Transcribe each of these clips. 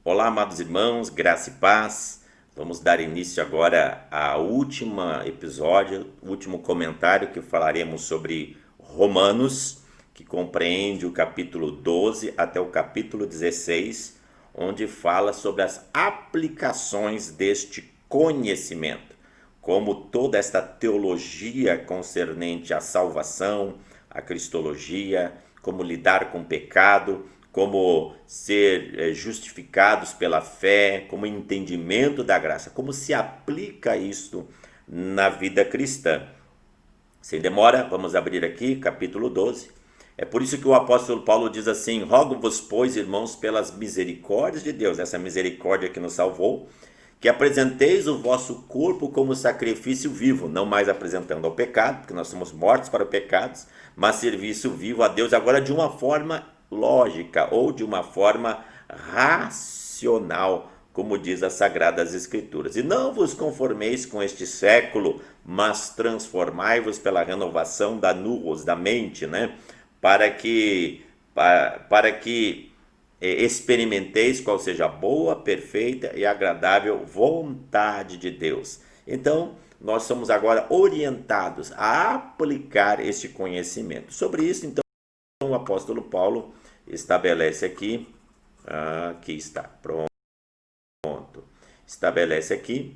Olá, amados irmãos, graça e paz. Vamos dar início agora ao último episódio, último comentário que falaremos sobre Romanos, que compreende o capítulo 12 até o capítulo 16, onde fala sobre as aplicações deste conhecimento, como toda esta teologia concernente à salvação, à cristologia, como lidar com o pecado, como ser justificados pela fé, como entendimento da graça, como se aplica isso na vida cristã. Sem demora, vamos abrir aqui capítulo 12. É por isso que o apóstolo Paulo diz assim: rogo-vos, pois, irmãos, pelas misericórdias de Deus, essa misericórdia que nos salvou, que apresenteis o vosso corpo como sacrifício vivo, não mais apresentando ao pecado, porque nós somos mortos para pecados, mas serviço vivo a Deus, agora de uma forma lógica ou de uma forma racional, como diz as Sagradas Escrituras. E não vos conformeis com este século, mas transformai-vos pela renovação da mente, né? Para que experimenteis qual seja a boa, perfeita e agradável vontade de Deus. Então, nós somos agora orientados a aplicar este conhecimento. Sobre isso, então, o apóstolo Paulo estabelece aqui, aqui está, pronto, estabelece aqui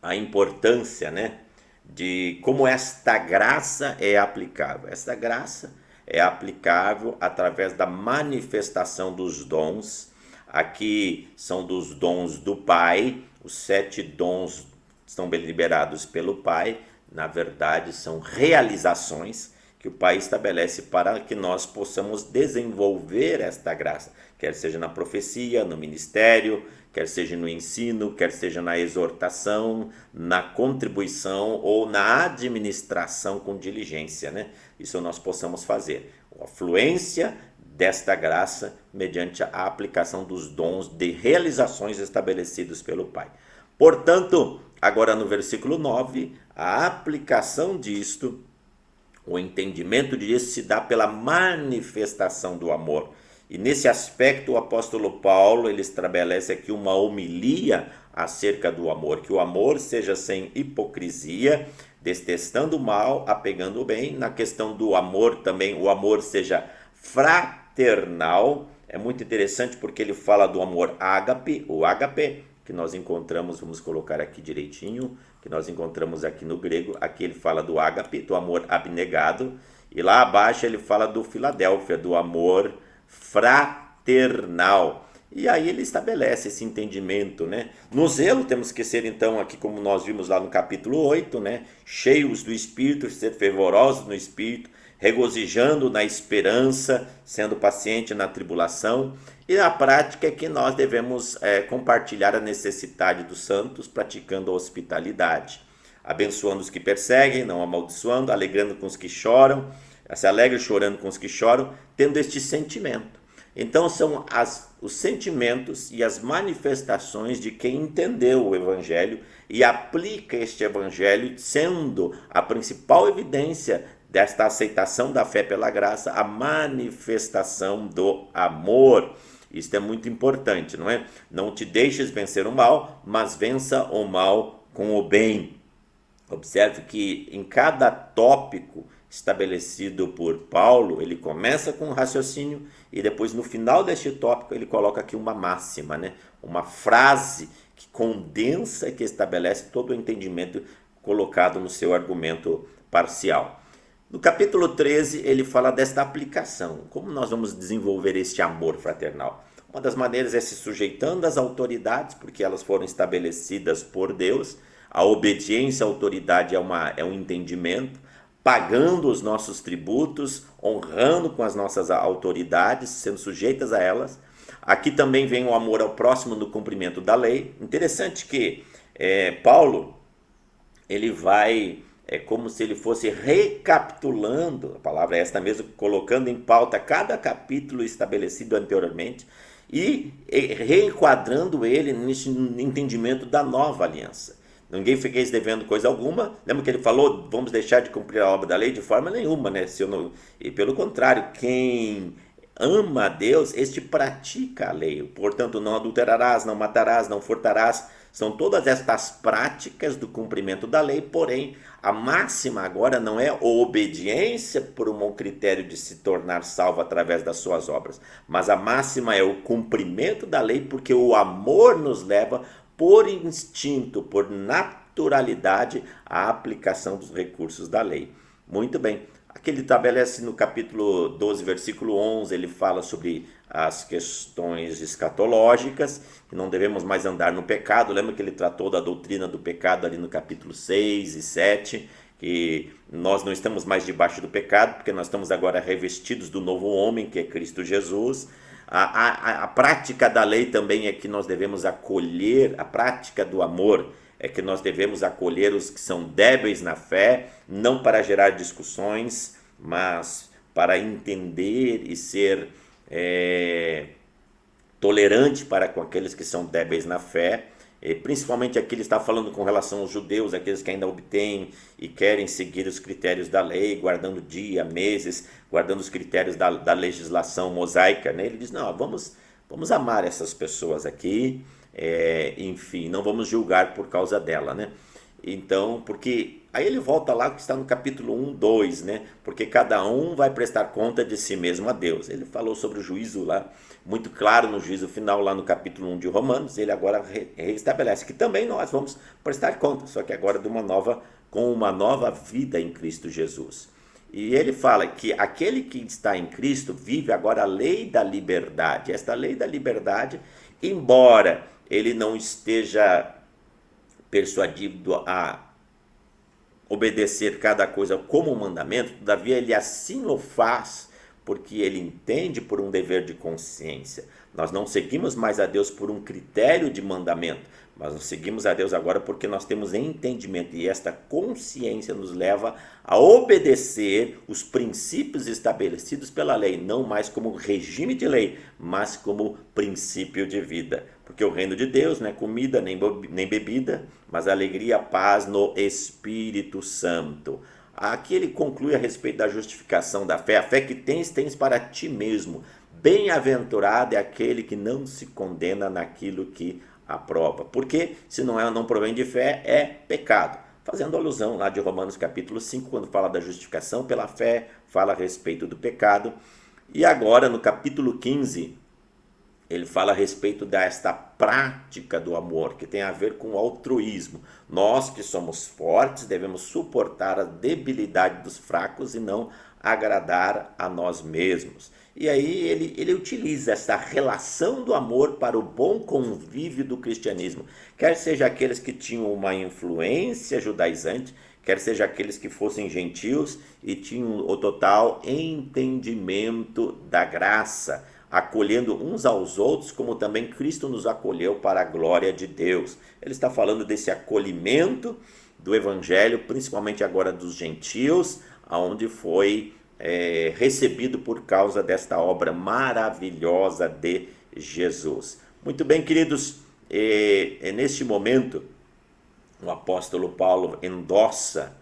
a importância, né, de como esta graça é aplicável. Esta graça é aplicável através da manifestação dos dons. Aqui são dos dons do Pai, os 7 dons estão liberados pelo Pai, na verdade são realizações que o Pai estabelece para que nós possamos desenvolver esta graça, quer seja na profecia, no ministério, quer seja no ensino, quer seja na exortação, na contribuição ou na administração com diligência, né? Isso nós possamos fazer. A fluência desta graça mediante a aplicação dos dons de realizações estabelecidos pelo Pai. Portanto, agora no versículo 9, a aplicação disto, o entendimento disso se dá pela manifestação do amor. E nesse aspecto o apóstolo Paulo ele estabelece aqui uma homilia acerca do amor, que o amor seja sem hipocrisia, detestando o mal, apegando o bem. Na questão do amor também, o amor seja fraternal. É muito interessante porque ele fala do amor ágape, o ágape, que nós encontramos, vamos colocar aqui direitinho, que nós encontramos aqui no grego. Aqui ele fala do ágape, do amor abnegado, e lá abaixo ele fala do Filadélfia, do amor fraternal. E aí ele estabelece esse entendimento, né? No zelo temos que ser, então, aqui como nós vimos lá no capítulo 8, né? Cheios do Espírito, ser fervorosos no Espírito, regozijando na esperança, sendo paciente na tribulação. E na prática é que nós devemos compartilhar a necessidade dos santos, praticando a hospitalidade, abençoando os que perseguem, não amaldiçoando, alegrando com os que choram, se alegra chorando com os que choram, tendo este sentimento. Então são os sentimentos e as manifestações de quem entendeu o Evangelho e aplica este Evangelho, sendo a principal evidência desta aceitação da fé pela graça, a manifestação do amor. Isso é muito importante, não é? Não te deixes vencer o mal, mas vença o mal com o bem. Observe que em cada tópico estabelecido por Paulo, ele começa com um raciocínio e depois no final deste tópico ele coloca aqui uma máxima, né? Uma frase que condensa, que estabelece todo o entendimento colocado no seu argumento parcial. No capítulo 13 ele fala desta aplicação, como nós vamos desenvolver este amor fraternal. Uma das maneiras é se sujeitando às autoridades, porque elas foram estabelecidas por Deus. A obediência à autoridade é um entendimento, pagando os nossos tributos, honrando com as nossas autoridades, sendo sujeitas a elas. Aqui também vem o amor ao próximo no cumprimento da lei. Interessante que Paulo, ele vai, como se ele fosse recapitulando, a palavra é esta mesmo, colocando em pauta cada capítulo estabelecido anteriormente e reenquadrando ele nesse entendimento da nova aliança. Ninguém fiqueis devendo coisa alguma. Lembra que ele falou, vamos deixar de cumprir a obra da lei? De forma nenhuma, né? E pelo contrário, quem ama a Deus, este pratica a lei. Portanto, não adulterarás, não matarás, não furtarás. São todas estas práticas do cumprimento da lei, porém, a máxima agora não é a obediência por um critério de se tornar salvo através das suas obras, mas a máxima é o cumprimento da lei, porque o amor nos leva por instinto, por naturalidade, à aplicação dos recursos da lei. Muito bem. Aqui ele estabelece no capítulo 12, versículo 11, ele fala sobre as questões escatológicas, que não devemos mais andar no pecado. Lembra que ele tratou da doutrina do pecado ali no capítulo 6 e 7, que nós não estamos mais debaixo do pecado, porque nós estamos agora revestidos do novo homem, que é Cristo Jesus. A prática da lei também é que nós devemos acolher, a prática do amor é que nós devemos acolher os que são débeis na fé, não para gerar discussões, mas para entender e ser tolerante para com aqueles que são débeis na fé, principalmente aqui ele está falando com relação aos judeus, aqueles que ainda obtêm e querem seguir os critérios da lei, guardando dia, meses, guardando os critérios da legislação mosaica, né? Ele diz, não, vamos amar essas pessoas aqui, enfim, não vamos julgar por causa dela, né? Então, porque aí ele volta lá que está no capítulo 1, 2, né? Porque cada um vai prestar conta de si mesmo a Deus. Ele falou sobre o juízo lá, muito claro no juízo final lá no capítulo 1 de Romanos. Ele agora reestabelece que também nós vamos prestar conta, só que agora com uma nova vida em Cristo Jesus. E ele fala que aquele que está em Cristo vive agora a lei da liberdade. Esta lei da liberdade, embora ele não esteja persuadido a obedecer cada coisa como um mandamento, todavia ele assim o faz porque ele entende por um dever de consciência. Nós não seguimos mais a Deus por um critério de mandamento, mas nós seguimos a Deus agora porque nós temos entendimento, e esta consciência nos leva a obedecer os princípios estabelecidos pela lei, não mais como regime de lei, mas como princípio de vida. Porque o reino de Deus não é comida nem bebida, mas alegria, paz no Espírito Santo. Aqui ele conclui a respeito da justificação da fé. A fé que tens para ti mesmo. Bem-aventurado é aquele que não se condena naquilo que aprova. Porque se não provém de fé, é pecado. Fazendo alusão lá de Romanos capítulo 5, quando fala da justificação pela fé, fala a respeito do pecado. E agora no capítulo 15, ele fala a respeito desta prática do amor, que tem a ver com o altruísmo. Nós que somos fortes devemos suportar a debilidade dos fracos e não agradar a nós mesmos. E aí ele utiliza essa relação do amor para o bom convívio do cristianismo. Quer seja aqueles que tinham uma influência judaizante, quer seja aqueles que fossem gentios e tinham o total entendimento da graça, acolhendo uns aos outros, como também Cristo nos acolheu para a glória de Deus. Ele está falando desse acolhimento do evangelho, principalmente agora dos gentios, onde foi recebido por causa desta obra maravilhosa de Jesus. Muito bem, queridos, neste momento, o apóstolo Paulo endossa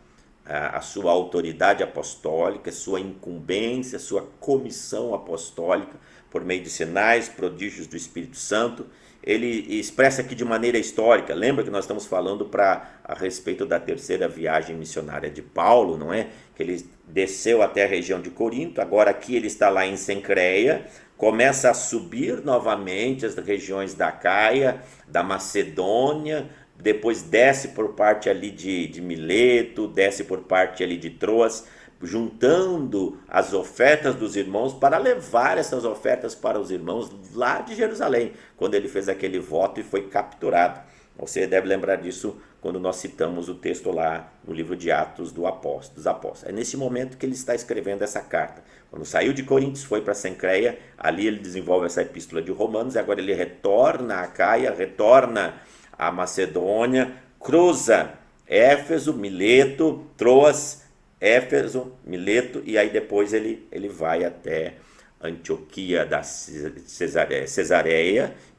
a sua autoridade apostólica, sua incumbência, sua comissão apostólica, por meio de sinais, prodígios do Espírito Santo. Ele expressa aqui de maneira histórica. Lembra que nós estamos falando a respeito da terceira viagem missionária de Paulo, não é? Que ele desceu até a região de Corinto, agora aqui ele está lá em Cencreia, começa a subir novamente as regiões da Caia, da Macedônia, depois desce por parte ali de Mileto, desce por parte ali de Troas, juntando as ofertas dos irmãos para levar essas ofertas para os irmãos lá de Jerusalém, quando ele fez aquele voto e foi capturado. Você deve lembrar disso quando nós citamos o texto lá no livro de Atos dos Apóstolos. É nesse momento que ele está escrevendo essa carta. Quando saiu de Coríntios, foi para Cencreia, ali ele desenvolve essa epístola de Romanos, e agora ele retorna a Caia, retorna a Macedônia, cruza Éfeso, Mileto, Troas, Éfeso, Mileto, e aí depois ele vai até Antioquia da Cesareia,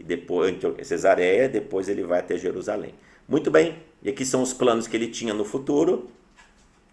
e depois ele vai até Jerusalém. Muito bem, e aqui são os planos que ele tinha no futuro.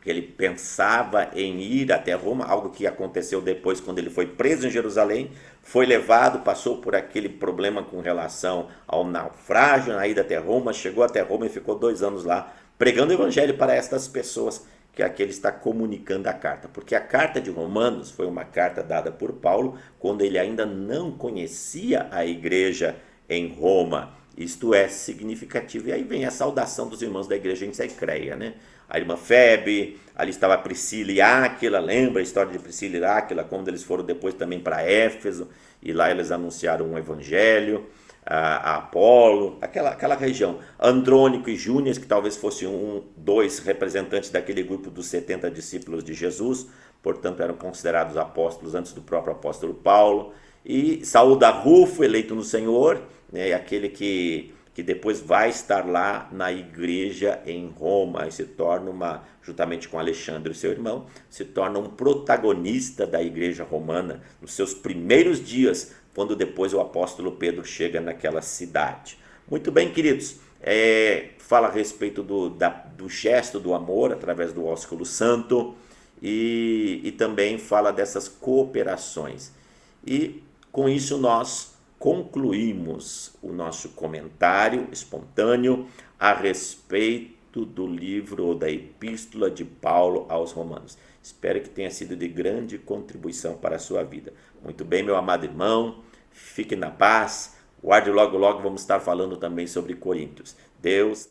Ele pensava em ir até Roma, algo que aconteceu depois quando ele foi preso em Jerusalém, foi levado, passou por aquele problema com relação ao naufrágio na ida até Roma, chegou até Roma e ficou 2 anos lá pregando o evangelho para estas pessoas que aqui ele está comunicando a carta. Porque a carta de Romanos foi uma carta dada por Paulo quando ele ainda não conhecia a igreja em Roma. Isto é significativo. E aí vem a saudação dos irmãos da igreja em Secreia, né? A irmã Febe, ali estava Priscila e Áquila, lembra a história de Priscila e Áquila, quando eles foram depois também para Éfeso, e lá eles anunciaram um evangelho, a Apolo, aquela região. Andrônico e Júnias, que talvez fossem dois representantes daquele grupo dos 70 discípulos de Jesus, portanto eram considerados apóstolos antes do próprio apóstolo Paulo, e saúda Rufo, eleito no Senhor, né, aquele que depois vai estar lá na igreja em Roma e se torna juntamente com Alexandre, seu irmão, se torna um protagonista da igreja romana nos seus primeiros dias, quando depois o apóstolo Pedro chega naquela cidade. Muito bem, queridos, fala a respeito do gesto do amor através do ósculo santo e também fala dessas cooperações. E com isso nós concluímos o nosso comentário espontâneo a respeito do livro ou da epístola de Paulo aos Romanos. Espero que tenha sido de grande contribuição para a sua vida. Muito bem, meu amado irmão, fique na paz. Guarde, logo, logo vamos estar falando também sobre Coríntios. Deus